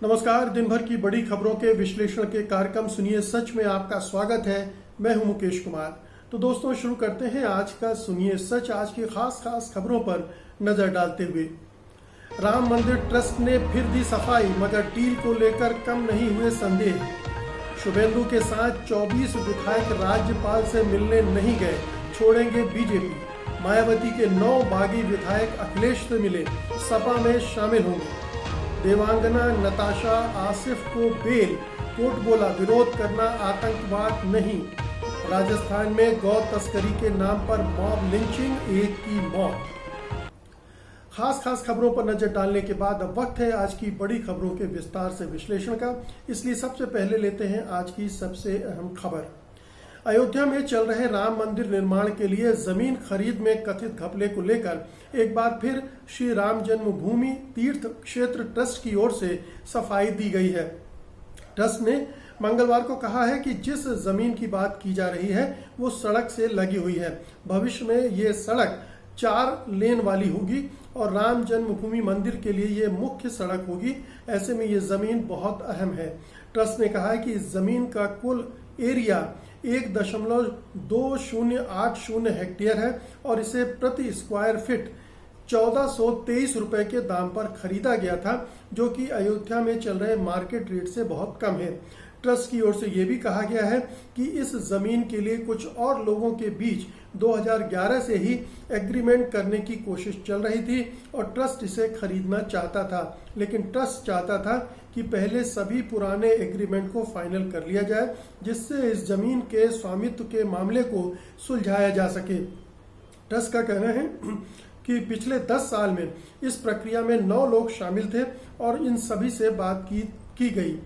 नमस्कार। दिन भर की बड़ी खबरों के विश्लेषण के कार्यक्रम सुनिए सच में आपका स्वागत है। मैं हूं मुकेश कुमार। तो दोस्तों, शुरू करते हैं आज का सुनिए सच। आज की खास खबरों पर नजर डालते हुए, राम मंदिर ट्रस्ट ने फिर दी सफाई, मगर डील को लेकर कम नहीं हुए संदेह। शुभेंदु के साथ 24 विधायक राज्यपाल से मिलने नहीं गए, छोड़ेंगे बीजेपी। मायावती के 9 बागी विधायक अखिलेश से मिले, सपा में शामिल होंगे। देवांगना नताशा आसिफ को बेल, कोर्ट बोला विरोध करना आतंकवाद नहीं। राजस्थान में गौ तस्करी के नाम पर मॉब लिंचिंग, एक की मौत। खास खबरों पर नजर डालने के बाद अब वक्त है आज की बड़ी खबरों के विस्तार से विश्लेषण का। इसलिए सबसे पहले लेते हैं आज की सबसे अहम खबर। अयोध्या में चल रहे राम मंदिर निर्माण के लिए जमीन खरीद में कथित घपले को लेकर एक बार फिर श्री राम जन्मभूमि तीर्थ क्षेत्र ट्रस्ट की ओर से सफाई दी गई है। ट्रस्ट ने मंगलवार को कहा है कि जिस जमीन की बात की जा रही है वो सड़क से लगी हुई है। भविष्य में ये सड़क 4 लेन वाली होगी और राम जन्मभूमि मंदिर के लिए ये मुख्य सड़क होगी। ऐसे में ये जमीन बहुत अहम है। ट्रस्ट ने कहा है कि इस जमीन का कुल एरिया 1.2080 हेक्टेयर है और इसे प्रति स्क्वायर फीट 1423 रुपए के दाम पर खरीदा गया था, जो कि अयोध्या में चल रहे मार्केट रेट से बहुत कम है। ट्रस्ट की ओर से यह भी कहा गया है कि इस जमीन के लिए कुछ और लोगों के बीच 2011 से ही एग्रीमेंट करने की कोशिश चल रही थी और ट्रस्ट इसे खरीदना चाहता था, लेकिन ट्रस्ट चाहता था कि पहले सभी पुराने एग्रीमेंट को फाइनल कर लिया जाए, जिससे इस जमीन के स्वामित्व के मामले को सुलझाया जा सके। ट्रस्ट का कहना है कि पिछले 10 साल में इस प्रक्रिया में 9 लोग शामिल थे और इन सभी से बात की गई।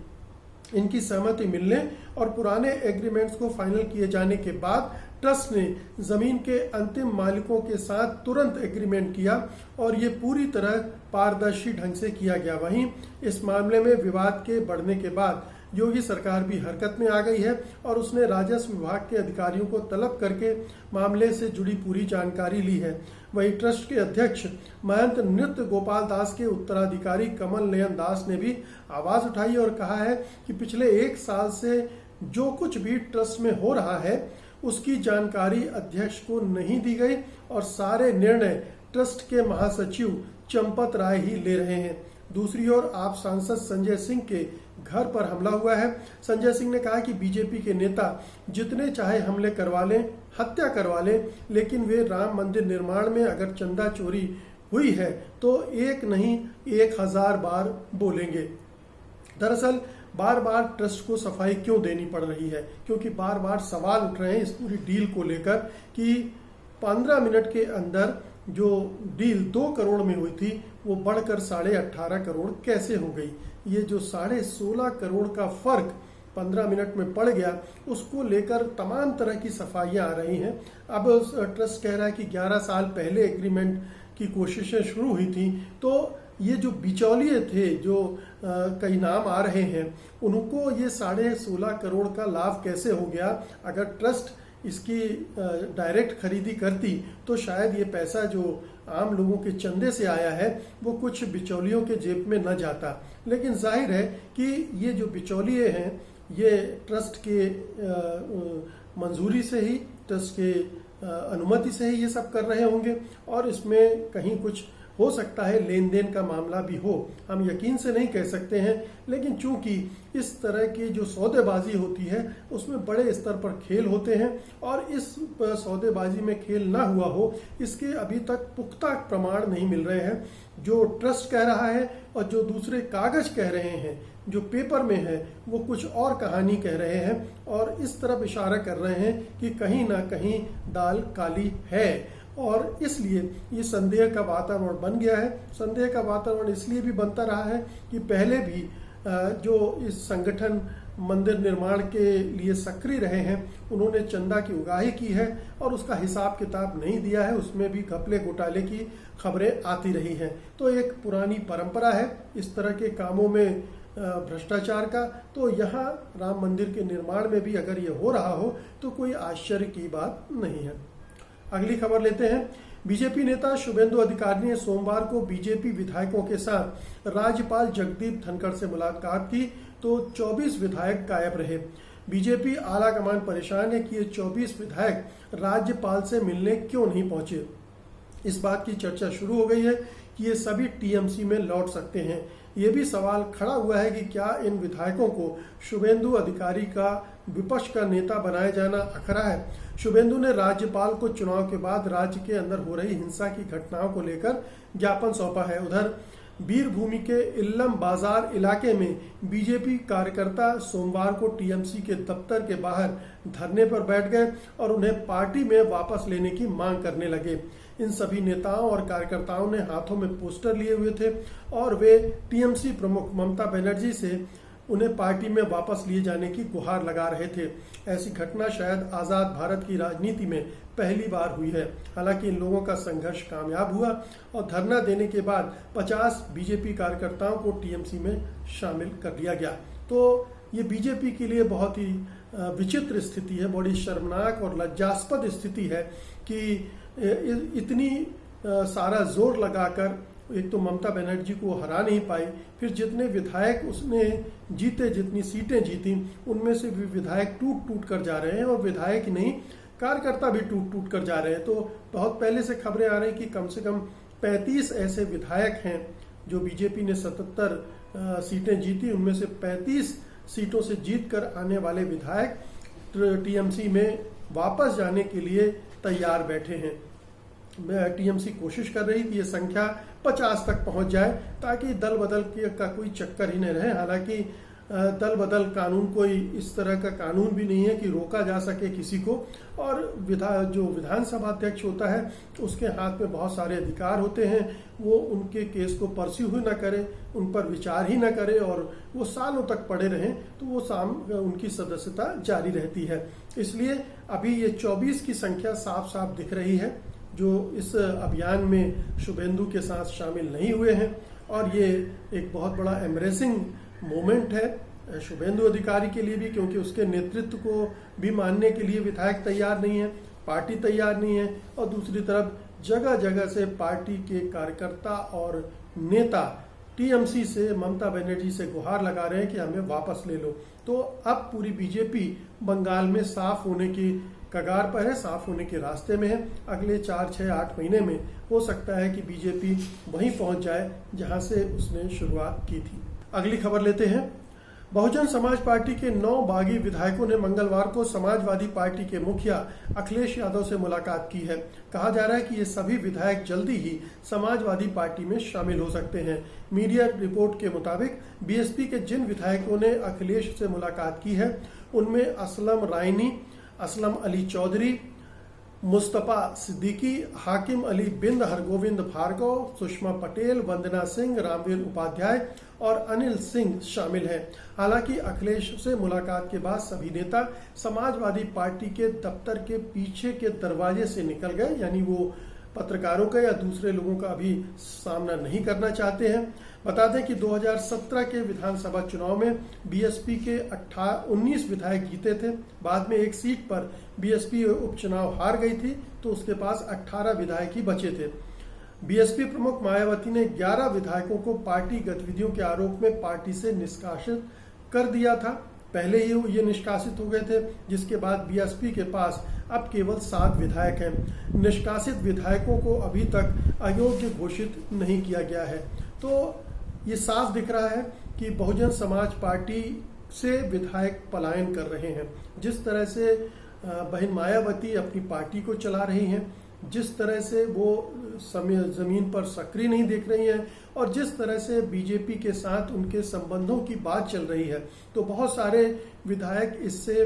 इनकी सहमति मिलने और पुराने एग्रीमेंट्स को फाइनल किए जाने के बाद ट्रस्ट ने जमीन के अंतिम मालिकों के साथ तुरंत एग्रीमेंट किया और ये पूरी तरह पारदर्शी ढंग से किया गया। वहीं इस मामले में विवाद के बढ़ने के बाद योगी सरकार भी हरकत में आ गई है और उसने राजस्व विभाग के अधिकारियों को तलब करके मामले से जुड़ी पूरी जानकारी ली है। वहीं ट्रस्ट के अध्यक्ष महंत नृत्य गोपाल दास के उत्तराधिकारी कमल नयन दास ने भी आवाज उठाई और कहा है कि पिछले 1 साल से जो कुछ भी ट्रस्ट में हो रहा है उसकी जानकारी अध्यक्ष को नहीं दी गई और सारे निर्णय ट्रस्ट के महासचिव चंपत राय ही ले रहे हैं। दूसरी ओर आप सांसद संजय सिंह के घर पर हमला हुआ है। संजय सिंह ने कहा कि बीजेपी के नेता जितने चाहे हमले करवा लें, हत्या करवा लें, लेकिन वे राम मंदिर निर्माण में अगर चंदा चोरी हुई है तो एक नहीं 1000 बार बोलेंगे। दरअसल बार बार ट्रस्ट को सफाई क्यों देनी पड़ रही है? क्योंकि बार बार सवाल उठ रहे हैं इस पूरी डील को लेकर कि 15 मिनट के अंदर जो डील 2 करोड़ में हुई थी वो बढ़कर 18.5 करोड़ कैसे हो गई। ये जो 16.5 करोड़ का फर्क 15 मिनट में पड़ गया, उसको लेकर तमाम तरह की सफाइयां आ रही हैं। अब ट्रस्ट कह रहा है कि 11 साल पहले एग्रीमेंट की कोशिशें शुरू हुई थी, तो ये जो बिचौलिए थे, जो कई नाम आ रहे हैं, उनको ये 16.5 करोड़ का लाभ कैसे हो गया। अगर ट्रस्ट इसकी डायरेक्ट खरीदी करती तो शायद ये पैसा जो आम लोगों के चंदे से आया है वो कुछ बिचौलियों के जेब में न जाता। लेकिन जाहिर है कि ये जो बिचौलिए हैं ये ट्रस्ट के मंजूरी से ही, ट्रस्ट के अनुमति से ही ये सब कर रहे होंगे और इसमें कहीं कुछ हो सकता है लेन देन का मामला भी हो। हम यकीन से नहीं कह सकते हैं, लेकिन चूंकि इस तरह की जो सौदेबाजी होती है उसमें बड़े स्तर पर खेल होते हैं और इस सौदेबाजी में खेल ना हुआ हो इसके अभी तक पुख्ता प्रमाण नहीं मिल रहे हैं। जो ट्रस्ट कह रहा है और जो दूसरे कागज कह रहे हैं, जो पेपर में है, वो कुछ और कहानी कह रहे हैं और इस तरफ इशारा कर रहे हैं कि कहीं ना कहीं दाल काली है। और इसलिए ये संदेह का वातावरण बन गया है। संदेह का वातावरण इसलिए भी बनता रहा है कि पहले भी जो इस संगठन मंदिर निर्माण के लिए सक्रिय रहे हैं उन्होंने चंदा की उगाही की है और उसका हिसाब किताब नहीं दिया है। उसमें भी घपले घोटाले की खबरें आती रही हैं। तो एक पुरानी परंपरा है इस तरह के कामों में भ्रष्टाचार का। तो यहाँ राम मंदिर के निर्माण में भी अगर ये हो रहा हो तो कोई आश्चर्य की बात नहीं है। अगली खबर लेते हैं। बीजेपी नेता शुभेंदु अधिकारी ने सोमवार को बीजेपी विधायकों के साथ राज्यपाल जगदीप धनखड़ से मुलाकात की तो 24 विधायक गायब रहे। बीजेपी आलाकमान परेशान है कि ये 24 विधायक राज्यपाल से मिलने क्यों नहीं पहुंचे। इस बात की चर्चा शुरू हो गई है कि ये सभी टीएमसी में लौट सकते हैं। ये भी सवाल खड़ा हुआ है कि क्या इन विधायकों को शुभेंदु अधिकारी का विपक्ष का नेता बनाया जाना अखरा है। शुभेंदु ने राज्यपाल को चुनाव के बाद राज्य के अंदर हो रही हिंसा की घटनाओं को लेकर ज्ञापन सौंपा है। उधर वीरभूमि के इल्लम बाजार इलाके में बीजेपी कार्यकर्ता सोमवार को टीएमसी के दफ्तर के बाहर धरने पर बैठ गए और उन्हें पार्टी में वापस लेने की मांग करने लगे। इन सभी नेताओं और कार्यकर्ताओं ने हाथों में पोस्टर लिए हुए थे और वे टीएमसी प्रमुख ममता बनर्जी से उन्हें पार्टी में वापस लिए जाने की गुहार लगा रहे थे। ऐसी घटना शायद आज़ाद भारत की राजनीति में पहली बार हुई है। हालांकि इन लोगों का संघर्ष कामयाब हुआ और धरना देने के बाद 50 बीजेपी कार्यकर्ताओं को टीएमसी में शामिल कर लिया गया। तो ये बीजेपी के लिए बहुत ही विचित्र स्थिति है, बड़ी शर्मनाक और लज्जास्पद स्थिति है कि इतनी सारा जोर लगाकर एक तो ममता बनर्जी को हरा नहीं पाई, फिर जितने विधायक उसने जीते, जितनी सीटें जीती, उनमें से भी विधायक टूट टूट कर जा रहे हैं और विधायक नहीं कार्यकर्ता भी टूट टूट कर जा रहे हैं। तो बहुत पहले से खबरें आ रही कि कम से कम 35 ऐसे विधायक हैं जो बीजेपी ने 77 सीटें जीती, उनमें से 35 सीटों से जीत कर आने वाले विधायक टीएमसी में वापस जाने के लिए तैयार बैठे हैं। टीएमसी कोशिश कर रही कि ये संख्या 50 तक पहुंच जाए ताकि दल बदल का कोई चक्कर ही नहीं रहे। हालांकि दल बदल कानून कोई इस तरह का कानून भी नहीं है कि रोका जा सके किसी को, और जो विधानसभा अध्यक्ष होता है उसके हाथ में बहुत सारे अधिकार होते हैं। वो उनके केस को परस्यू ही न करे, उन पर विचार ही न करे और वो सालों तक पड़े रहें तो वो उनकी सदस्यता जारी रहती है। इसलिए अभी ये 24 की संख्या साफ साफ दिख रही है जो इस अभियान में शुभेंदु के साथ शामिल नहीं हुए हैं, और ये एक बहुत बड़ा एम्ब्रेसिंग मोमेंट है शुभेंदु अधिकारी के लिए भी, क्योंकि उसके नेतृत्व को भी मानने के लिए विधायक तैयार नहीं है, पार्टी तैयार नहीं है, और दूसरी तरफ जगह जगह से पार्टी के कार्यकर्ता और नेता टीएमसी से ममता बनर्जी से गुहार लगा रहे हैं कि हमें वापस ले लो। तो अब पूरी बीजेपी बंगाल में साफ होने की कगार पर है, साफ होने के रास्ते में है। अगले 4, 6, 8 महीने में हो सकता है कि बीजेपी वहीं पहुंच जाए जहां से उसने शुरुआत की थी। अगली खबर लेते हैं। बहुजन समाज पार्टी के 9 बागी विधायकों ने मंगलवार को समाजवादी पार्टी के मुखिया अखिलेश यादव से मुलाकात की है। कहा जा रहा है कि ये सभी विधायक जल्दी ही समाजवादी पार्टी में शामिल हो सकते हैं। मीडिया रिपोर्ट के मुताबिक बीएसपी के जिन विधायकों ने अखिलेश से मुलाकात की है उनमें असलम रायनी, असलम अली चौधरी, मुस्तफा सिद्दीकी, हाकिम अली बिंद, हरगोविंद भार्गव, सुषमा पटेल, वंदना सिंह, रामवीर उपाध्याय और अनिल सिंह शामिल हैं। हालांकि अखिलेश से मुलाकात के बाद सभी नेता समाजवादी पार्टी के दफ्तर के पीछे के दरवाजे से निकल गए, यानी वो पत्रकारों का या दूसरे लोगों का अभी सामना नहीं करना चाहते हैं। बता दें कि 2017 के विधानसभा चुनाव में बीएसपी के 19 विधायक जीते थे। बाद में एक सीट पर बीएसपी उपचुनाव हार गई थी तो उसके पास 18 विधायक ही बचे थे। बीएसपी प्रमुख मायावती ने 11 विधायकों को पार्टी गतिविधियों के आरोप में पार्टी से निष्कासित कर दिया था। पहले ही ये निष्कासित हो गए थे, जिसके बाद बीएसपी के पास अब केवल 7 विधायक हैं। निष्कासित विधायकों को अभी तक अयोग्य घोषित नहीं किया गया है। तो ये साफ दिख रहा है कि बहुजन समाज पार्टी से विधायक पलायन कर रहे हैं। जिस तरह से बहन मायावती अपनी पार्टी को चला रही हैं, जिस तरह से वो जमीन पर सक्रिय नहीं देख रही हैं और जिस तरह से बीजेपी के साथ उनके संबंधों की बात चल रही है, तो बहुत सारे विधायक इससे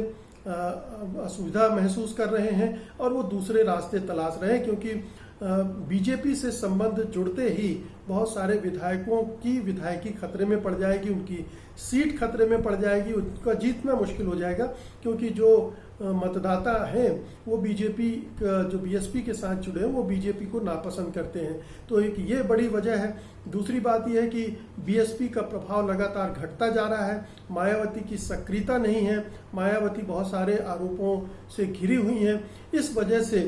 असुविधा महसूस कर रहे हैं और वो दूसरे रास्ते तलाश रहे हैं, क्योंकि बीजेपी से संबंध जुड़ते ही बहुत सारे विधायकों की विधायकी खतरे में पड़ जाएगी, उनकी सीट खतरे में पड़ जाएगी, उनका जीतना मुश्किल हो जाएगा, क्योंकि जो मतदाता हैं वो बीजेपी जो बीएसपी के साथ जुड़े हैं वो बीजेपी को नापसंद करते हैं। तो एक ये बड़ी वजह है। दूसरी बात यह है कि बीएसपी का प्रभाव लगातार घटता जा रहा है। मायावती की सक्रियता नहीं है, मायावती बहुत सारे आरोपों से घिरी हुई हैं। इस वजह से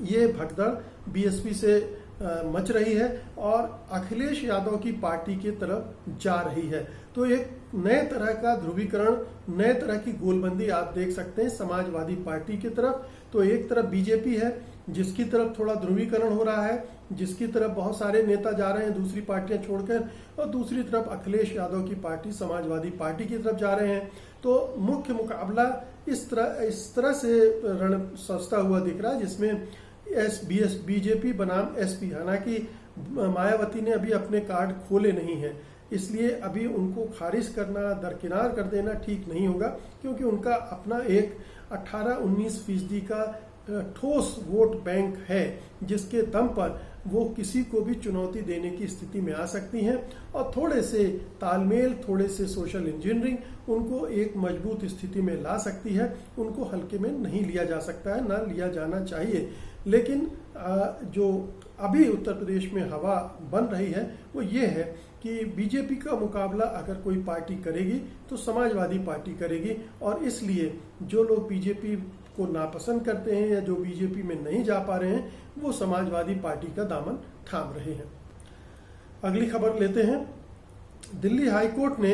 ये भगदड़ बीएसपी से मच रही है और अखिलेश यादव की पार्टी की तरफ जा रही है। तो एक नए तरह का ध्रुवीकरण, नए तरह की गोलबंदी आप देख सकते हैं समाजवादी पार्टी की तरफ। तो एक तरफ बीजेपी है जिसकी तरफ थोड़ा ध्रुवीकरण हो रहा है, जिसकी तरफ बहुत सारे नेता जा रहे हैं दूसरी पार्टियां छोड़कर, और दूसरी तरफ अखिलेश यादव की पार्टी समाजवादी पार्टी की तरफ जा रहे हैं। तो मुख्य मुकाबला इस तरह से रण सजता हुआ दिख रहा है, जिसमें बीजेपी बनाम एसपी, हालांकि मायावती ने अभी अपने कार्ड खोले नहीं हैं, इसलिए अभी उनको खारिज करना, दरकिनार कर देना ठीक नहीं होगा, क्योंकि उनका अपना एक 18-19% का ठोस वोट बैंक है, जिसके दम पर वो किसी को भी चुनौती देने की स्थिति में आ सकती हैं। और थोड़े से तालमेल, थोड़े से सोशल इंजीनियरिंग उनको एक मजबूत स्थिति में ला सकती है। उनको हल्के में नहीं लिया जा सकता है, ना लिया जाना चाहिए। लेकिन जो अभी उत्तर प्रदेश में हवा बन रही है वो ये है कि बीजेपी का मुकाबला अगर कोई पार्टी करेगी तो समाजवादी पार्टी करेगी, और इसलिए जो लोग बीजेपी को नापसंद करते हैं या जो बीजेपी में नहीं जा पा रहे हैं वो समाजवादी पार्टी का दामन थाम रहे हैं। अगली खबर लेते हैं। दिल्ली हाईकोर्ट ने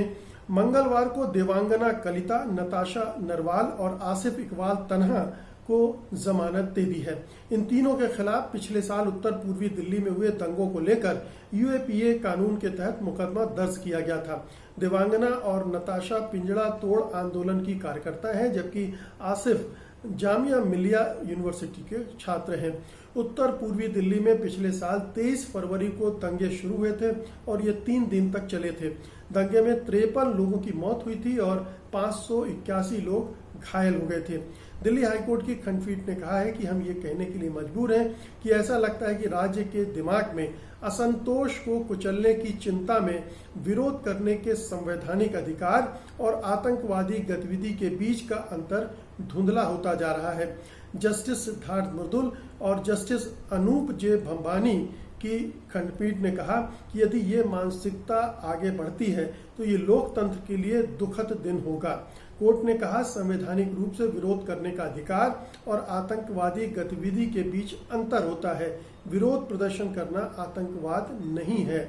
मंगलवार को देवांगना कलिता, नताशा नरवाल और आसिफ इकबाल तन्हा को जमानत दे दी है। इन तीनों के खिलाफ पिछले साल उत्तर पूर्वी दिल्ली में हुए दंगों को लेकर यूएपीए कानून के तहत मुकदमा दर्ज किया गया था। देवांगना और नताशा पिंजड़ा तोड़ आंदोलन की कार्यकर्ता हैं, जबकि आसिफ जामिया मिलिया यूनिवर्सिटी के छात्र हैं। उत्तर पूर्वी दिल्ली में पिछले साल 23 फरवरी को दंगे शुरू हुए थे और ये 3 दिन तक चले थे। दंगे में 53 लोगों की मौत हुई थी और 581 लोग घायल हो गए थे। दिल्ली हाईकोर्ट की खंडपीठ ने कहा है कि हम ये कहने के लिए मजबूर हैं कि ऐसा लगता है कि राज्य के दिमाग में असंतोष को कुचलने की चिंता में विरोध करने के संवैधानिक अधिकार और आतंकवादी गतिविधि के बीच का अंतर धुंधला होता जा रहा है। जस्टिस सिद्धार्थ मृदुल और जस्टिस अनूप जे भंबानी की खंडपीठ ने कहा कि यदि ये मानसिकता आगे बढ़ती है तो ये लोकतंत्र के लिए दुखद दिन होगा। कोर्ट ने कहा, संवैधानिक रूप से विरोध करने का अधिकार और आतंकवादी गतिविधि के बीच अंतर होता है। विरोध प्रदर्शन करना आतंकवाद नहीं है।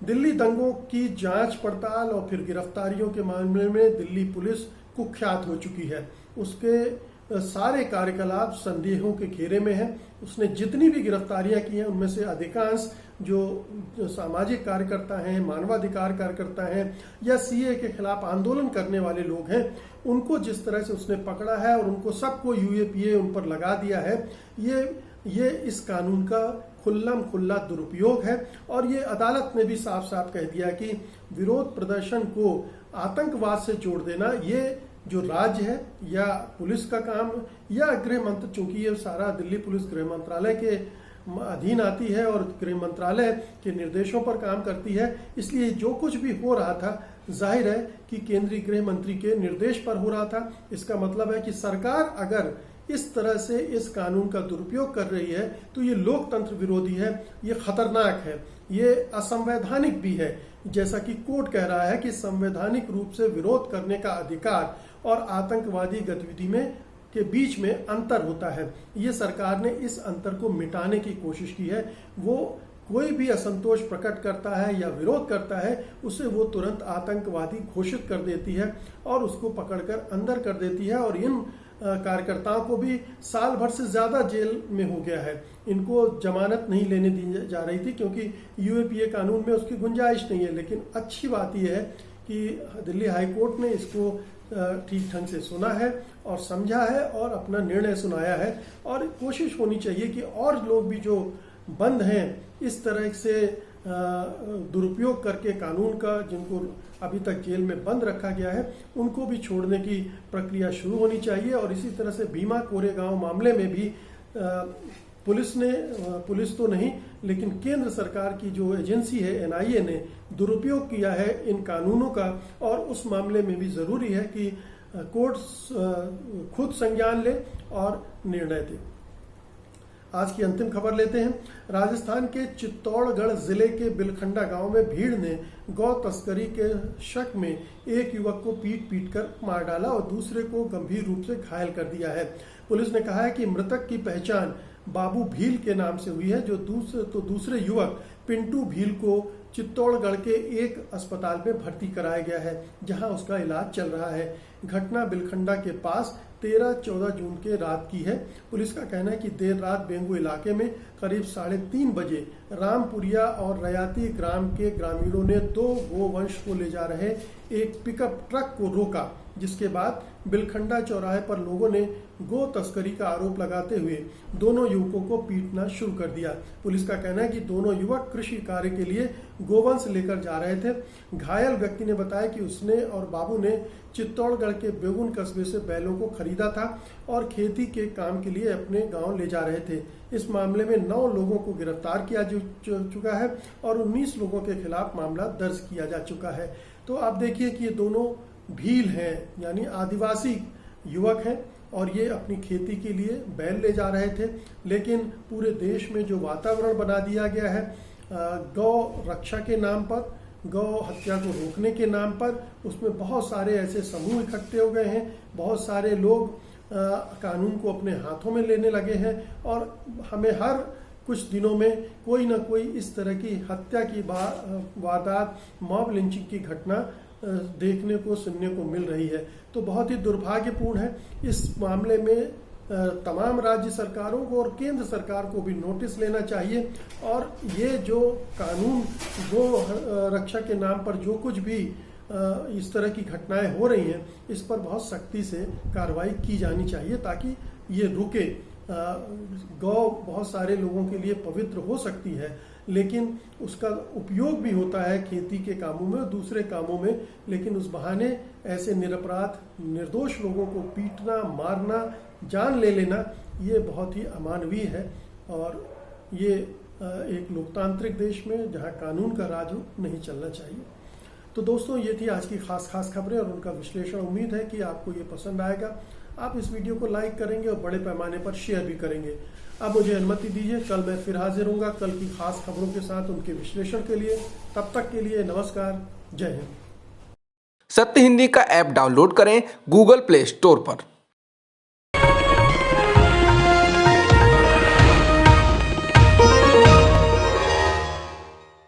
दिल्ली दंगों की जांच पड़ताल और फिर गिरफ्तारियों के मामले में दिल्ली पुलिस कुख्यात हो चुकी है। उसके सारे कार्यकलाप संदेहों के घेरे में है। उसने जितनी भी गिरफ्तारियां की हैं उनमें से अधिकांश जो सामाजिक कार्यकर्ता हैं, मानवाधिकार कार्यकर्ता हैं या सीए के खिलाफ आंदोलन करने वाले लोग हैं, उनको जिस तरह से उसने पकड़ा है और उनको सबको यूएपीए उन पर लगा दिया है, ये इस कानून का खुल्ला दुरुपयोग है। और ये अदालत ने भी साफ साफ कह दिया कि विरोध प्रदर्शन को आतंकवाद से जोड़ देना ये जो राज्य है या पुलिस का काम या गृह मंत्र, चूंकि ये सारा दिल्ली पुलिस गृह मंत्रालय के अधीन आती है और गृह मंत्रालय के निर्देशों पर काम करती है, इसलिए जो कुछ भी हो रहा था जाहिर है कि केंद्रीय गृह मंत्री के निर्देश पर हो रहा था। इसका मतलब है कि सरकार अगर इस तरह से इस कानून का दुरुपयोग कर रही है तो ये लोकतंत्र विरोधी है, ये खतरनाक है, ये असंवैधानिक भी है। जैसा कि कोर्ट कह रहा है कि संवैधानिक रूप से विरोध करने का अधिकार और आतंकवादी गतिविधि में के बीच में अंतर होता है। ये सरकार ने इस अंतर को मिटाने की कोशिश की है। वो कोई भी असंतोष प्रकट करता है या विरोध करता है उसे वो तुरंत आतंकवादी घोषित कर देती है और उसको पकड़कर अंदर कर देती है। और इन कार्यकर्ताओं को भी साल भर से ज्यादा जेल में हो गया है। इनको जमानत नहीं लेने दी जा रही थी क्योंकि यूएपीए कानून में उसकी गुंजाइश नहीं है। लेकिन अच्छी बात यह है कि दिल्ली हाईकोर्ट ने इसको ठीक ढंग से सुना है और समझा है और अपना निर्णय सुनाया है। और कोशिश होनी चाहिए कि और लोग भी जो बंद हैं इस तरह से दुरुपयोग करके कानून का, जिनको अभी तक जेल में बंद रखा गया है, उनको भी छोड़ने की प्रक्रिया शुरू होनी चाहिए। और इसी तरह से भीमा कोरेगांव मामले में भी पुलिस तो नहीं लेकिन केंद्र सरकार की जो एजेंसी है एनआईए ने दुरुपयोग किया है इन कानूनों का। और उस मामले में भी जरूरी है कि कोर्ट खुद संज्ञान ले और निर्णय दे। आज की अंतिम खबर लेते हैं। राजस्थान के चित्तौड़गढ़ जिले के बिलखंडा गांव में भीड़ ने गौ तस्करी के शक में एक युवक को पीट कर मार डाला और दूसरे को गंभीर रूप से घायल कर दिया है। पुलिस ने कहा है कि मृतक की पहचान बाबू भील के नाम से हुई है। जो दूसरे युवक पिंटू भील को चित्तौड़गढ़ के एक अस्पताल में भर्ती कराया गया है, जहां उसका इलाज चल रहा है। घटना बिलखंडा के पास 13-14 जून के रात की है। पुलिस का कहना है कि देर रात बेंगू इलाके में करीब 3:30 बजे रामपुरिया और रयाती ग्राम के ग्रामीणों ने 2 गोवंश को ले जा रहे एक पिकअप ट्रक को रोका, जिसके बाद बिलखंडा चौराहे पर लोगों ने गो तस्करी का आरोप लगाते हुए दोनों युवकों को पीटना शुरू कर दिया। पुलिस का कहना है कि दोनों युवक कृषि कार्य के लिए गोवंश लेकर जा रहे थे। घायल व्यक्ति ने बताया कि उसने और बाबू ने चित्तौड़गढ़ के बेगुन कस्बे से बैलों को खरीदा था और खेती के काम के लिए अपने गांव ले जा रहे थे। इस मामले में 9 लोगों को गिरफ्तार किया चुका है और 19 लोगों के खिलाफ मामला दर्ज किया जा चुका है। तो आप देखिए कि ये दोनों भील हैं, यानी आदिवासी युवक हैं, और ये अपनी खेती के लिए बैल ले जा रहे थे। लेकिन पूरे देश में जो वातावरण बना दिया गया है गौ रक्षा के नाम पर, गौ हत्या को रोकने के नाम पर, उसमें बहुत सारे ऐसे समूह इकट्ठे हो गए हैं। बहुत सारे लोग कानून को अपने हाथों में लेने लगे हैं और हमें हर कुछ दिनों में कोई ना कोई इस तरह की हत्या की वारदात, मॉब लिंचिंग की घटना देखने को सुनने को मिल रही है। तो बहुत ही दुर्भाग्यपूर्ण है। इस मामले में तमाम राज्य सरकारों को और केंद्र सरकार को भी नोटिस लेना चाहिए और ये जो कानून गो रक्षा के नाम पर जो कुछ भी इस तरह की घटनाएं हो रही हैं, इस पर बहुत सख्ती से कार्रवाई की जानी चाहिए ताकि ये रुके। गौ बहुत सारे लोगों के लिए पवित्र हो सकती है, लेकिन उसका उपयोग भी होता है खेती के कामों में और दूसरे कामों में। लेकिन उस बहाने ऐसे निरपराध निर्दोष लोगों को पीटना, मारना, जान ले लेना, ये बहुत ही अमानवीय है। और ये एक लोकतांत्रिक देश में जहां कानून का राज हो, नहीं चलना चाहिए। तो दोस्तों, ये थी आज की खास खबरें और उनका विश्लेषण। उम्मीद है कि आपको ये पसंद आएगा। आप इस वीडियो को लाइक करेंगे और बड़े पैमाने पर शेयर भी करेंगे। अब मुझे अनुमति दीजिए, कल मैं फिर हाजिर होऊंगा कल की खास खबरों के साथ, उनके विश्लेषण के लिए। तब तक के लिए नमस्कार, जय हिंद। सत्य हिंदी का ऐप डाउनलोड करें गूगल प्ले स्टोर पर।